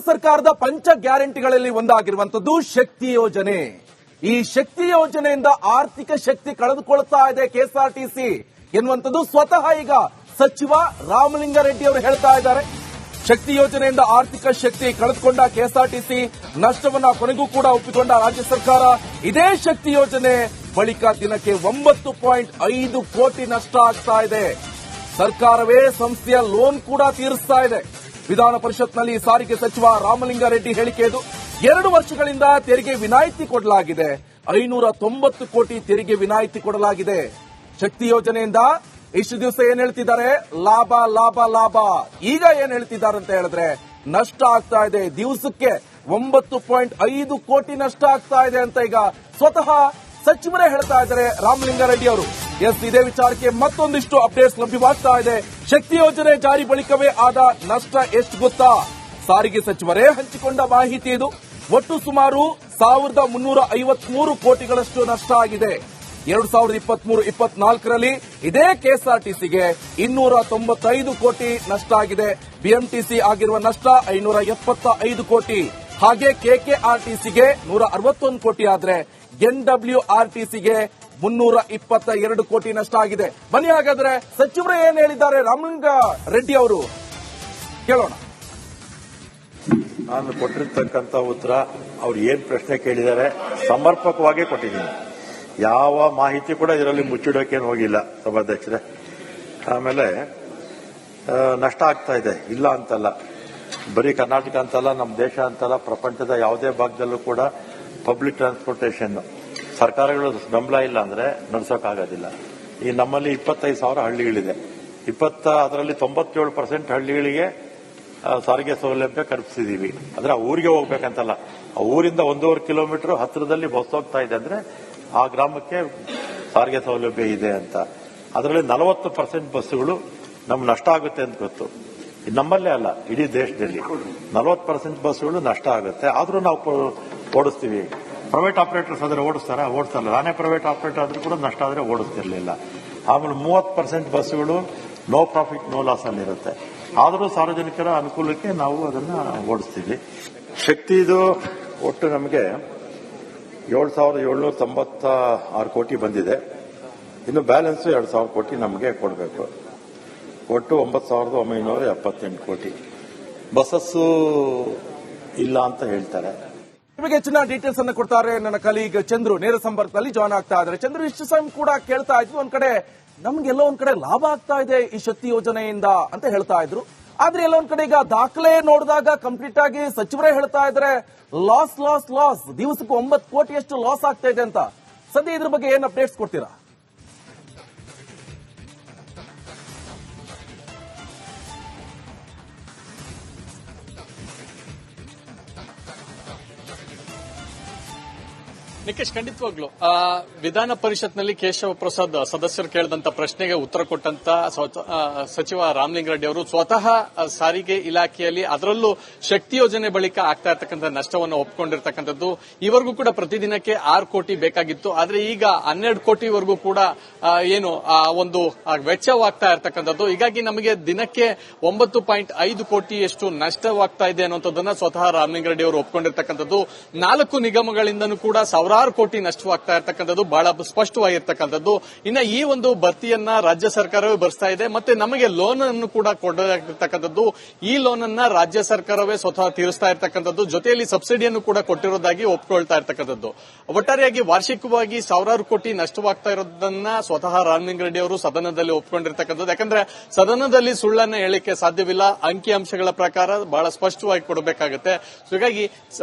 ಸರ್ಕಾರದ ಪಂಚ ಗ್ಯಾರಂಟಿಗಳಲ್ಲಿ ಒಂದಾಗಿರುವಂತದ್ದು ಶಕ್ತಿ ಯೋಜನೆ. ಈ ಶಕ್ತಿ ಯೋಜನೆಯಿಂದ ಆರ್ಥಿಕ ಶಕ್ತಿ ಕಳೆದುಕೊಳ್ತಾ ಇದೆ ಕೆಎಸ್ಆರ್ಟಿಸಿ ಎನ್ನುವಂಥದ್ದು ಸ್ವತಃ ಈಗ ಸಚಿವ ರಾಮಲಿಂಗಾರೆಡ್ಡಿ ಅವರು ಹೇಳ್ತಾ ಇದ್ದಾರೆ. ಶಕ್ತಿ ಯೋಜನೆಯಿಂದ ಆರ್ಥಿಕ ಶಕ್ತಿ ಕಳೆದುಕೊಂಡ ಕೆಎಸ್ಆರ್ಟಿಸಿ ನಷ್ಟವನ್ನ ಕೊನೆಗೂ ಕೂಡ ಒಪ್ಪಿಕೊಂಡ ರಾಜ್ಯ ಸರ್ಕಾರ. ಇದೇ ಶಕ್ತಿ ಯೋಜನೆ ಬಳಿಕ ದಿನಕ್ಕೆ 9.5 ಕೋಟಿ ನಷ್ಟ ಆಗ್ತಾ ಇದೆ. ಸರ್ಕಾರವೇ ಸಂಸ್ಥೆಯ ಲೋನ್ ಕೂಡ ತೀರಿಸ್ತಾ ಇದೆ. ವಿಧಾನ ಪರಿಷತ್ನಲ್ಲಿ ಸಾರಿಗೆ ಸಚಿವ ರಾಮಲಿಂಗಾರೆಡ್ಡಿ ಹೇಳಿಕೆ ಇದು. 2 ವರ್ಷಗಳಿಂದ ತೆರಿಗೆ ವಿನಾಯಿತಿ ಕೊಡಲಾಗಿದೆ. 590 ಕೋಟಿ ತೆರಿಗೆ ವಿನಾಯಿತಿ ಕೊಡಲಾಗಿದೆ. ಶಕ್ತಿ ಯೋಜನೆಯಿಂದ ಇಷ್ಟು ದಿವಸ ಏನ್ ಹೇಳ್ತಿದ್ದಾರೆ, ಲಾಭ ಲಾಭ ಲಾಭ. ಈಗ ಏನ್ ಹೇಳ್ತಿದ್ದಾರೆ ಅಂತ ಹೇಳಿದ್ರೆ ನಷ್ಟ ಆಗ್ತಾ ಇದೆ. ದಿವಸಕ್ಕೆ 9.5 ಕೋಟಿ ನಷ್ಟ ಆಗ್ತಾ ಇದೆ ಅಂತ ಈಗ ಸ್ವತಃ ಸಚಿವರೇ ಹೇಳ್ತಾ ಇದ್ದಾರೆ ರಾಮಲಿಂಗಾರೆಡ್ಡಿ ಅವರು. ಇದೇ ವಿಚಾರಕ್ಕೆ ಮತ್ತೊಂದಿಷ್ಟು ಅಪ್ಡೇಟ್ಸ್ ಲಭ್ಯವಾಗ್ತಾ ಇದೆ. ಶಕ್ತಿ ಯೋಜನೆ ಜಾರಿ ಬಳಿಕವೇ ಆದ ನಷ್ಟ ಎಷ್ಟು ಗೊತ್ತಾ? ಸಾರಿಗೆ ಸಚಿವರೇ ಹಂಚಿಕೊಂಡ ಮಾಹಿತಿ ಇದು. ಒಟ್ಟು ಸುಮಾರು 1353 ಕೋಟಿಗಳಷ್ಟು ನಷ್ಟ ಆಗಿದೆ. 2023-24ರಲ್ಲಿ ಇದೇ ಕೆಎಸ್ಆರ್ಟಿಸಿಗೆ 295 ಕೋಟಿ ನಷ್ಟ ಆಗಿದೆ. ಬಿಎಂಟಿಸಿ ಆಗಿರುವ ನಷ್ಟ 575 ಕೋಟಿ. ಹಾಗೆ ಕೆಕೆಆರ್ಟಿಸಿಗೆ 161 ಕೋಟಿ ಆದ್ರೆ ಎನ್ಡಬ್ಲ್ಯೂಆರ್ಟಿಸಿಗೆ 322 ಕೋಟಿ ನಷ್ಟ ಆಗಿದೆ. ಬನ್ನಿ ಹಾಗಾದ್ರೆ ಸಚಿವರು ಏನ್ ಹೇಳಿದ್ದಾರೆ ರಾಮಲಿಂಗಾರೆಡ್ಡಿ ಅವರು ಕೇಳೋಣ. ನಾನು ಕೊಟ್ಟಿರ್ತಕ್ಕಂಥ ಉತ್ತರ ಅವ್ರು ಏನ್ ಪ್ರಶ್ನೆ ಕೇಳಿದ್ದಾರೆ ಸಮರ್ಪಕವಾಗಿ ಕೊಟ್ಟಿದ್ದೀನಿ. ಯಾವ ಮಾಹಿತಿ ಕೂಡ ಇದರಲ್ಲಿ ಮುಚ್ಚಿಡೋಕೇನು ಹೋಗಿಲ್ಲ ಸಭಾಧ್ಯಕ್ಷರೇ. ಆಮೇಲೆ ನಷ್ಟ ಆಗ್ತಾ ಇದೆ, ಇಲ್ಲ ಅಂತಲ್ಲ. ಬರೀ ಕರ್ನಾಟಕ ಅಂತಲ್ಲ, ನಮ್ಮ ದೇಶ ಅಂತಲ್ಲ, ಪ್ರಪಂಚದ ಯಾವುದೇ ಭಾಗದಲ್ಲೂ ಕೂಡ ಪಬ್ಲಿಕ್ ಟ್ರಾನ್ಸ್ಪೋರ್ಟೇಷನ್ ಸರ್ಕಾರಗಳು ಬೆಂಬಲ ಇಲ್ಲ ಅಂದ್ರೆ ನಡೆಸೋಕ್ಕಾಗೋದಿಲ್ಲ. ಈ ನಮ್ಮಲ್ಲಿ 25,000 ಹಳ್ಳಿಗಳಿದೆ. ಅದರಲ್ಲಿ 97% ಹಳ್ಳಿಗಳಿಗೆ ಸಾರಿಗೆ ಸೌಲಭ್ಯ ಕಲ್ಪಿಸಿದೀವಿ. ಅಂದ್ರೆ ಆ ಊರಿಗೆ ಹೋಗ್ಬೇಕಂತಲ್ಲ, ಆ ಊರಿಂದ 1.5 ಕಿಲೋಮೀಟರ್ ಹತ್ತಿರದಲ್ಲಿ ಬಸ್ ಹೋಗ್ತಾ ಇದೆ ಅಂದ್ರೆ ಆ ಗ್ರಾಮಕ್ಕೆ ಸಾರಿಗೆ ಸೌಲಭ್ಯ ಇದೆ ಅಂತ. ಅದರಲ್ಲಿ 40% ಬಸ್ಸುಗಳು ನಮ್ಗೆ ನಷ್ಟ ಆಗುತ್ತೆ ಅಂತ ಗೊತ್ತು. ನಮ್ಮಲ್ಲೇ ಅಲ್ಲ, ಇಡೀ ದೇಶದಲ್ಲಿ 40% ಬಸ್ಸುಗಳು ನಷ್ಟ ಆಗುತ್ತೆ. ಆದ್ರೂ ನಾವು ಓಡಿಸ್ತೀವಿ. ಪ್ರೈವೇಟ್ ಆಪರೇಟರ್ಸ್ ಆದ್ರೆ ಓಡಿಸ್ತಾರಲ್ಲ. ನಾನೇ ಪ್ರೈವೇಟ್ ಆಪರೇಟರ್ ಆದ್ರೂ ಕೂಡ ನಷ್ಟ ಆದ್ರೆ ಓಡಿಸ್ತಿರ್ಲಿಲ್ಲ. ಆಮೇಲೆ 30% ಬಸ್ಸುಗಳು ನೋ ಪ್ರಾಫಿಟ್ ನೋ ಲಾಸ್ ಅಲ್ಲಿ ಇರುತ್ತೆ. ಆದರೂ ಸಾರ್ವಜನಿಕರ ಅನುಕೂಲಕ್ಕೆ ನಾವು ಅದನ್ನ ಓಡಿಸ್ತೀವಿ. ಶಕ್ತಿದು ಒಟ್ಟು ನಮಗೆ 7,796 ಕೋಟಿ ಬಂದಿದೆ. ಇನ್ನು ಬ್ಯಾಲೆನ್ಸ್ 2,000 ಕೋಟಿ ನಮಗೆ ಕೊಡಬೇಕು. ಒಟ್ಟು 9,978 ಕೋಟಿ. ಬಸ್ಸಸ್ಸು ಇಲ್ಲ ಅಂತ ಹೇಳ್ತಾರೆ. ನಿಮಗೆ ಹೆಚ್ಚಿನ ಡೀಟೇಲ್ಸ್ ಅನ್ನು ಕೊಡ್ತಾರೆ ನನ್ನ ಕಲೀಗ್ ಚಂದ್ರು. ನೇರ ಸಂಪರ್ಕದಲ್ಲಿ ಜಾಯ್ನ್ ಆಗ್ತಾ ಇದ್ದಾರೆ. ಚಂದ್ರು, ಇಷ್ಟು ಸಮಯ ಕೂಡ ಕೇಳ್ತಾ ಇದ್ವಿ, ಒಂದ್ ಕಡೆ ನಮ್ಗೆಲ್ಲೋ ಒಂದ್ ಕಡೆ ಲಾಭ ಆಗ್ತಾ ಇದೆ ಈ ಶಕ್ತಿ ಯೋಜನೆಯಿಂದ ಅಂತ ಹೇಳ್ತಾ ಇದ್ರು. ಆದ್ರೆ ಎಲ್ಲ ಒಂದ್ ಕಡೆ ಈಗ ದಾಖಲೆ ನೋಡಿದಾಗ ಕಂಪ್ಲೀಟ್ ಆಗಿ ಸಚಿವರೇ ಹೇಳ್ತಾ ಇದ್ರೆ ಲಾಸ್ ಲಾಸ್ ಲಾಸ್, ದಿವಸಕ್ಕೆ 9 ಕೋಟಿಯಷ್ಟು ಲಾಸ್ ಆಗ್ತಾ ಇದೆ ಅಂತ. ಸದ್ಯ ಇದ್ರ ಬಗ್ಗೆ ಏನ್ ಅಪ್ಡೇಟ್ಸ್ ಕೊಡ್ತೀರಾ? ನಿಕೇಶ್, ಖಂಡಿತವಾಗ್ಲು ವಿಧಾನ ಪರಿಷತ್ನಲ್ಲಿ ಕೇಶವ ಪ್ರಸಾದ್ ಸದಸ್ಯರು ಕೇಳಿದಂತ ಪ್ರಶ್ನೆಗೆ ಉತ್ತರ ಕೊಟ್ಟಂತ ಸಚಿವ ರಾಮಲಿಂಗಾರೆಡ್ಡಿ ಅವರು ಸ್ವತಃ ಸಾರಿಗೆ ಇಲಾಖೆಯಲ್ಲಿ ಅದರಲ್ಲೂ ಶಕ್ತಿ ಯೋಜನೆ ಬಳಿಕ ಆಗ್ತಾ ಇರತಕ್ಕಂಥ ನಷ್ಟವನ್ನು ಒಪ್ಪಿಕೊಂಡಿರ್ತಕ್ಕಂಥದ್ದು. ಇವರೆಗೂ ಕೂಡ ಪ್ರತಿದಿನಕ್ಕೆ 6 ಕೋಟಿ ಬೇಕಾಗಿತ್ತು. ಆದ್ರೆ ಈಗ 12 ಕೋಟಿವರೆಗೂ ಕೂಡ ಏನು ಒಂದು ವೆಚ್ಚವಾಗ್ತಾ ಇರತಕ್ಕಂಥದ್ದು. ಹೀಗಾಗಿ ನಮಗೆ ದಿನಕ್ಕೆ 9.5 ಕೋಟಿಯಷ್ಟು ನಷ್ಟವಾಗ್ತಾ ಇದೆ ಅನ್ನುವಂಥದ್ದನ್ನ ಸ್ವತಃ ರಾಮಲಿಂಗಾರೆಡ್ಡಿ ಅವರು ಒಪ್ಪಿಕೊಂಡಿರ್ತಕ್ಕಂಥದ್ದು. 4 ನಿಗಮಗಳಿಂದನೂ ಕೂಡ ಸಾವಿರಾರು ಕೋಟಿ ನಷ್ಟವಾಗ್ತಾ ಇರತಕ್ಕಂಥದ್ದು ಬಹಳ ಸ್ಪಷ್ಟವಾಗಿರ್ತಕ್ಕಂಥದ್ದು. ಇನ್ನು ಈ ಒಂದು ಭರ್ತಿಯನ್ನ ರಾಜ್ಯ ಸರ್ಕಾರವೇ ಭರಿಸ್ತಾ ಇದೆ. ಮತ್ತೆ ನಮಗೆ ಲೋನ್ ಅನ್ನು ಕೂಡ ಕೊಡಲಾಗಿರ್ತಕ್ಕಂಥದ್ದು. ಈ ಲೋನ್ ಅನ್ನ ರಾಜ್ಯ ಸರ್ಕಾರವೇ ಸ್ವತಃ ತೀರಿಸ್ತಾ ಇರತಕ್ಕಂಥದ್ದು. ಜೊತೆಯಲ್ಲಿ ಸಬ್ಸಿಡಿಯನ್ನು ಕೂಡ ಕೊಟ್ಟಿರೋದಾಗಿ ಒಪ್ಪಿಕೊಳ್ತಾ ಇರತಕ್ಕಂಥದ್ದು. ಒಟ್ಟಾರೆಯಾಗಿ ವಾರ್ಷಿಕವಾಗಿ ಸಾವಿರಾರು ಕೋಟಿ ನಷ್ಟವಾಗ್ತಾ ಇರೋದನ್ನ ಸ್ವತಃ ರಾಮಲಿಂಗಾರೆಡ್ಡಿ ಅವರು ಸದನದಲ್ಲಿ ಒಪ್ಪಿಕೊಂಡಿರ್ತಕ್ಕಂಥದ್ದು. ಯಾಕಂದ್ರೆ ಸದನದಲ್ಲಿ ಸುಳ್ಳನ್ನ ಹೇಳಿಕೆ ಸಾಧ್ಯವಿಲ್ಲ. ಅಂಕಿಅಂಶಗಳ ಪ್ರಕಾರ ಬಹಳ ಸ್ಪಷ್ಟವಾಗಿ ಕೊಡಬೇಕಾಗುತ್ತೆ. ಹೀಗಾಗಿ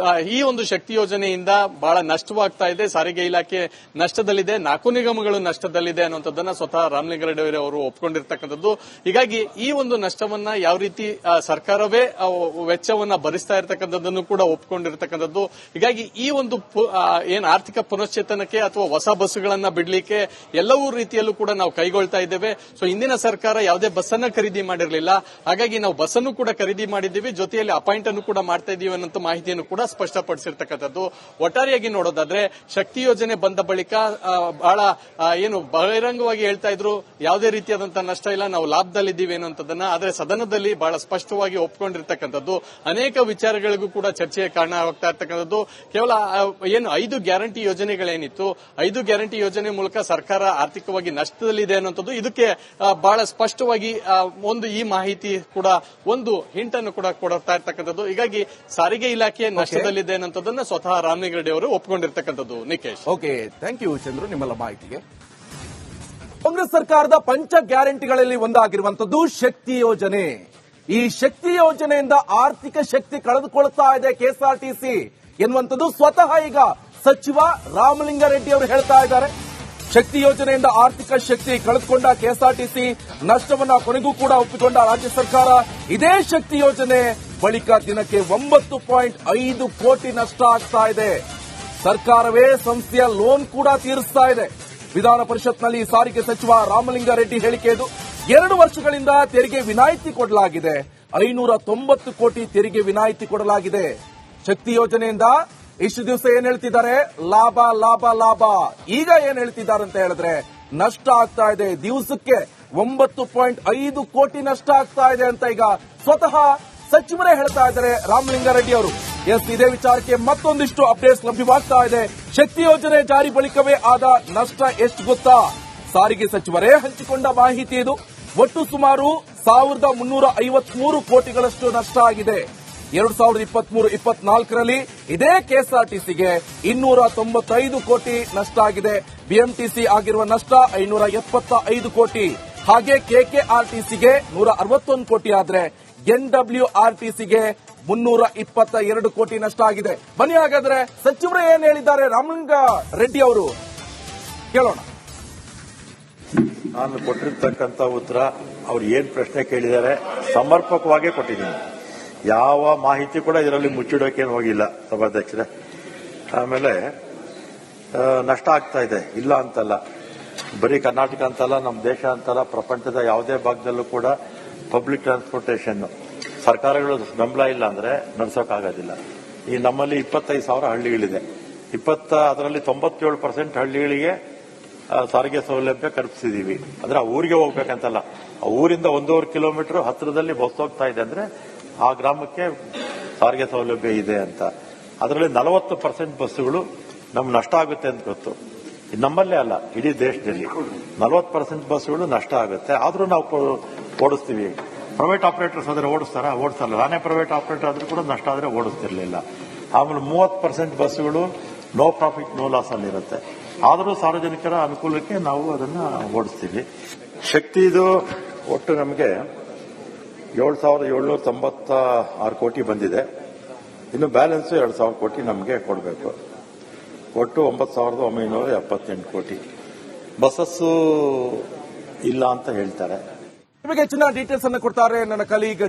ಈ ಒಂದು ಶಕ್ತಿ ಯೋಜನೆಯಿಂದ ಬಹಳ ನಷ್ಟವಾಗ್ತಾ ಇದೆ. ಸಾರಿಗೆ ಇಲಾಖೆ ನಷ್ಟದಲ್ಲಿದೆ, 4 ನಿಗಮಗಳು ನಷ್ಟದಲ್ಲಿದೆ ಅನ್ನುವಂಥದ್ದನ್ನ ಸ್ವತಃ ರಾಮಲಿಂಗಾರೆಡ್ಡಿ ಅವರು ಒಪ್ಪಿಕೊಂಡಿರ್ತಕ್ಕಂಥದ್ದು. ಹೀಗಾಗಿ ಈ ಒಂದು ನಷ್ಟವನ್ನ ಯಾವ ರೀತಿ ಸರ್ಕಾರವೇ ವೆಚ್ಚವನ್ನ ಭರಿಸ್ತಾ ಇರತಕ್ಕಂಥದ್ದನ್ನು ಕೂಡ ಒಪ್ಪಿಕೊಂಡಿರ್ತಕ್ಕಂಥದ್ದು. ಹೀಗಾಗಿ ಈ ಒಂದು ಏನ್ ಆರ್ಥಿಕ ಪುನಶ್ಚೇತನಕ್ಕೆ ಅಥವಾ ಹೊಸ ಬಸ್ಸುಗಳನ್ನ ಬಿಡ್ಲಿಕ್ಕೆ ಎಲ್ಲವೂ ರೀತಿಯಲ್ಲೂ ಕೂಡ ನಾವು ಕೈಗೊಳ್ತಾ ಇದ್ದೇವೆ. ಸೊ ಹಿಂದಿನ ಸರ್ಕಾರ ಯಾವುದೇ ಬಸ್ಸನ್ನ ಖರೀದಿ ಮಾಡಿರಲಿಲ್ಲ. ಹಾಗಾಗಿ ನಾವು ಬಸ್ಸನ್ನು ಕೂಡ ಖರೀದಿ ಮಾಡಿದ್ದೀವಿ, ಜೊತೆಯಲ್ಲಿ ಅಪಾಯಿಂಟ್ ಅನ್ನು ಕೂಡ ಮಾಡ್ತಾ ಇದೀವಿ ಅನ್ನೋ ಮಾಹಿತಿಯನ್ನು ಕೂಡ ಸ್ಪಷ್ಟಪಡಿಸಿರ್ತಕ್ಕಂಥದ್ದು. ಒಟ್ಟಾರೆಯಾಗಿ ನೋಡೋದಾದ್ರೆ ಶಕ್ತಿ ಯೋಜನೆ ಬಂದ ಬಳಿಕ ಬಹಳ ಏನು ಬಹಿರಂಗವಾಗಿ ಹೇಳ್ತಾ ಇದ್ರು, ಯಾವುದೇ ರೀತಿಯಾದಂತಹ ನಷ್ಟ ಇಲ್ಲ, ನಾವು ಲಾಭದಲ್ಲಿದ್ದೀವಿ ಅನ್ನೋಂಥದ್ದನ್ನ. ಆದರೆ ಸದನದಲ್ಲಿ ಬಹಳ ಸ್ಪಷ್ಟವಾಗಿ ಒಪ್ಕೊಂಡಿರ್ತಕ್ಕಂಥದ್ದು, ಅನೇಕ ವಿಚಾರಗಳಿಗೂ ಕೂಡ ಚರ್ಚೆಗೆ ಕಾರಣ ಆಗ್ತಾ ಇರ್ತಕ್ಕಂಥದ್ದು. ಕೇವಲ ಏನು 5 ಗ್ಯಾರಂಟಿ ಯೋಜನೆಗಳೇನಿತ್ತು, 5 ಗ್ಯಾರಂಟಿ ಯೋಜನೆ ಮೂಲಕ ಸರ್ಕಾರ ಆರ್ಥಿಕವಾಗಿ ನಷ್ಟದಲ್ಲಿದೆ ಅನ್ನೋಂಥದ್ದು ಇದಕ್ಕೆ ಬಹಳ ಸ್ಪಷ್ಟವಾಗಿ ಒಂದು ಈ ಮಾಹಿತಿ ಕೂಡ ಒಂದು ಹಿಂಟ್ ಅನ್ನು ಕೂಡ ಕೊಡ್ತಾ ಇರ್ತಕ್ಕಂಥದ್ದು. ಹೀಗಾಗಿ ಸಾರಿಗೆ ಇಲಾಖೆ ನಷ್ಟದಲ್ಲಿದೆ ಅನ್ನೋದನ್ನ ಸ್ವತಃ ರಾಮಲಿಂಗಾರೆಡ್ಡಿ ಅವರು ಒಪ್ಪಿಕೊಂಡಿರ್ತಕ್ಕಂಥದ್ದು. Nikesh, okay, thank you Chandru ನಿಮ್ಮೆಲ್ಲ ಮಾಹಿತಿಗೆ. ಕಾಂಗ್ರೆಸ್ ಸರ್ಕಾರದ ಪಂಚ ಗ್ಯಾರಂಟಿಗಳಲ್ಲಿ ಒಂದಾಗಿರುವಂತದ್ದು ಶಕ್ತಿ ಯೋಜನೆ. ಈ ಶಕ್ತಿ ಯೋಜನೆಯಿಂದ ಆರ್ಥಿಕ ಶಕ್ತಿ ಕಳೆದುಕೊಳ್ತಾ ಇದೆ ಕೆಎಸ್ಆರ್ಟಿಸಿ ಎನ್ನುವಂಥದ್ದು ಸ್ವತಃ ಈಗ ಸಚಿವ ರಾಮಲಿಂಗಾರೆಡ್ಡಿ ಅವರು ಹೇಳ್ತಾ ಇದ್ದಾರೆ. ಶಕ್ತಿ ಯೋಜನೆಯಿಂದ ಆರ್ಥಿಕ ಶಕ್ತಿ ಕಳೆದುಕೊಂಡ ಕೆಎಸ್ಆರ್ಟಿಸಿ ನಷ್ಟವನ್ನ ಕೊನೆಗೂ ಕೂಡ ಒಪ್ಪಿಕೊಂಡ ರಾಜ್ಯ ಸರ್ಕಾರ. ಇದೇ ಶಕ್ತಿ ಯೋಜನೆ ಬಳಿಕ ದಿನಕ್ಕೆ 9.5 ಕೋಟಿ ನಷ್ಟ ಆಗ್ತಾ ಇದೆ. ಸರ್ಕಾರವೇ ಸಂಸ್ಥೆಯ ಲೋನ್ ಕೂಡ ತೀರಿಸ್ತಾ ಇದೆ. ವಿಧಾನ ಪರಿಷತ್ನಲ್ಲಿ ಸಾರಿಗೆ ಸಚಿವ ರಾಮಲಿಂಗಾರೆಡ್ಡಿ ಹೇಳಿಕೆ ಇದು. 2 ವರ್ಷಗಳಿಂದ ತೆರಿಗೆ ವಿನಾಯಿತಿ ಕೊಡಲಾಗಿದೆ. 590 ಕೋಟಿ ತೆರಿಗೆ ವಿನಾಯಿತಿ ಕೊಡಲಾಗಿದೆ. ಶಕ್ತಿ ಯೋಜನೆಯಿಂದ ಇಷ್ಟು ದಿವಸ ಏನ್ ಹೇಳ್ತಿದ್ದಾರೆ, ಲಾಭ ಲಾಭ ಲಾಭ. ಈಗ ಏನ್ ಹೇಳ್ತಿದ್ದಾರೆ ಅಂತ ಹೇಳಿದ್ರೆ ನಷ್ಟ ಆಗ್ತಾ ಇದೆ. ದಿವಸಕ್ಕೆ 9.5 ಕೋಟಿ ನಷ್ಟ ಆಗ್ತಾ ಇದೆ ಅಂತ ಈಗ ಸ್ವತಃ ಸಚಿವರೇ ಹೇಳ್ತಾ ಇದ್ದಾರೆ ರಾಮಲಿಂಗಾರೆಡ್ಡಿ ಅವರು. ಎಸ್, ಇದೇ ವಿಚಾರಕ್ಕೆ ಮತ್ತೊಂದಿಷ್ಟು ಅಪ್ಡೇಟ್ಸ್ ಲಭ್ಯವಾಗ್ತಾ ಇದೆ. ಶಕ್ತಿ ಯೋಜನೆ ಜಾರಿ ಬಳಿಕವೇ ಆದ ನಷ್ಟ ಎಷ್ಟು ಗೊತ್ತಾ? ಸಾರಿಗೆ ಸಚಿವರೇ ಹಂಚಿಕೊಂಡ ಮಾಹಿತಿ ಇದು. ಒಟ್ಟು ಸುಮಾರು 1353 ಕೋಟಿಗಳಷ್ಟು ನಷ್ಟ ಆಗಿದೆ. 2023-24ರಲ್ಲಿ ಇದೇ ಕೆಎಸ್ಆರ್ಟಿಸಿಗೆ 295 ಕೋಟಿ ನಷ್ಟ ಆಗಿದೆ. ಬಿಎಂಟಿಸಿ ಆಗಿರುವ ನಷ್ಟ 575 ಕೋಟಿ. ಹಾಗೆ ಕೆಕೆಆರ್ಟಿಸಿಗೆ 161 ಕೋಟಿ ಆದ್ರೆ ಎನ್ಡಬ್ಲ್ಯೂಆರ್ಟಿಸಿಗೆ 322 ಕೋಟಿ ನಷ್ಟ ಆಗಿದೆ. ಬನ್ನಿ ಹಾಗಾದ್ರೆ ಸಚಿವರು ಏನ್ ಹೇಳಿದ್ದಾರೆ ರಾಮಲಿಂಗಾರೆಡ್ಡಿ ಅವರು ಕೇಳೋಣ. ನಾನು ಕೊಟ್ಟಿರ್ತಕ್ಕಂಥ ಉತ್ತರ, ಅವ್ರು ಏನ್ ಪ್ರಶ್ನೆ ಕೇಳಿದ್ದಾರೆ ಸಮರ್ಪಕವಾಗಿ ಕೊಟ್ಟಿದ್ದೀನಿ. ಯಾವ ಮಾಹಿತಿ ಕೂಡ ಇದರಲ್ಲಿ ಮುಚ್ಚಿಡೋಕೇನು ಹೋಗಿಲ್ಲ ಸಭಾಧ್ಯಕ್ಷರೇ. ಆಮೇಲೆ ನಷ್ಟ ಆಗ್ತಾ ಇದೆ, ಇಲ್ಲ ಅಂತಲ್ಲ. ಬರೀ ಕರ್ನಾಟಕ ಅಂತಲ್ಲ, ನಮ್ಮ ದೇಶ ಅಂತಲ್ಲ, ಪ್ರಪಂಚದ ಯಾವುದೇ ಭಾಗದಲ್ಲೂ ಕೂಡ ಪಬ್ಲಿಕ್ ಟ್ರಾನ್ಸ್ಪೋರ್ಟೇಷನ್ ಸರ್ಕಾರಗಳು ಬೆಂಬಲ ಇಲ್ಲ ಅಂದ್ರೆ ನಡೆಸೋಕ್ಕಾಗೋದಿಲ್ಲ. ಈ ನಮ್ಮಲ್ಲಿ 25,000 ಹಳ್ಳಿಗಳಿದೆ. ಅದರಲ್ಲಿ 97% ಹಳ್ಳಿಗಳಿಗೆ ಸಾರಿಗೆ ಸೌಲಭ್ಯ ಕಲ್ಪಿಸಿದೀವಿ. ಅಂದ್ರೆ ಆ ಊರಿಗೆ ಹೋಗ್ಬೇಕಂತಲ್ಲ, ಆ ಊರಿಂದ 1.5 ಕಿಲೋಮೀಟರ್ ಹತ್ತಿರದಲ್ಲಿ ಬಸ್ ಹೋಗ್ತಾ ಇದೆ ಅಂದ್ರೆ ಆ ಗ್ರಾಮಕ್ಕೆ ಸಾರಿಗೆ ಸೌಲಭ್ಯ ಇದೆ ಅಂತ. ಅದರಲ್ಲಿ 40% ಬಸ್ಸುಗಳು ನಮ್ಗೆ ನಷ್ಟ ಆಗುತ್ತೆ ಅಂತ ಗೊತ್ತು. ನಮ್ಮಲ್ಲೇ ಅಲ್ಲ, ಇಡೀ ದೇಶದಲ್ಲಿ 40% ಬಸ್ಸುಗಳು ನಷ್ಟ ಆಗುತ್ತೆ. ಆದ್ರೂ ನಾವು ಓಡಿಸ್ತೀವಿ. ಪ್ರೈವೇಟ್ ಆಪರೇಟರ್ಸ್ ಆದ್ರೆ ಓಡಿಸಲ್ಲ. ನಾನೇ ಪ್ರೈವೇಟ್ ಆಪರೇಟರ್ ಆದ್ರೂ ಕೂಡ ನಷ್ಟ ಆದ್ರೆ ಓಡಿಸ್ತಿರ್ಲಿಲ್ಲ. ಆಮೇಲೆ 30% ಬಸ್ಸುಗಳು ನೋ ಪ್ರಾಫಿಟ್ ನೋ ಲಾಸ್ ಅಲ್ಲಿ ಇರುತ್ತೆ. ಆದರೂ ಸಾರ್ವಜನಿಕರ ಅನುಕೂಲಕ್ಕೆ ನಾವು ಅದನ್ನ ಓಡಿಸ್ತೀವಿ. ಶಕ್ತಿದು ಒಟ್ಟು ನಮಗೆ 7,796 ಕೋಟಿ ಬಂದಿದೆ. ಇನ್ನು ಬ್ಯಾಲೆನ್ಸ್ 2,000 ಕೋಟಿ ನಮಗೆ ಕೊಡಬೇಕು. ಒಟ್ಟು 9,978 ಕೋಟಿ. ಬಸ್ಸಸ್ಸು ಇಲ್ಲ ಅಂತ ಹೇಳ್ತಾರೆ. ನಿಮಗೆ ಹೆಚ್ಚಿನ ಡೀಟೇಲ್ಸ್ ಅನ್ನು ಕೊಡ್ತಾರೆ ನನ್ನ ಕಲೀಗ್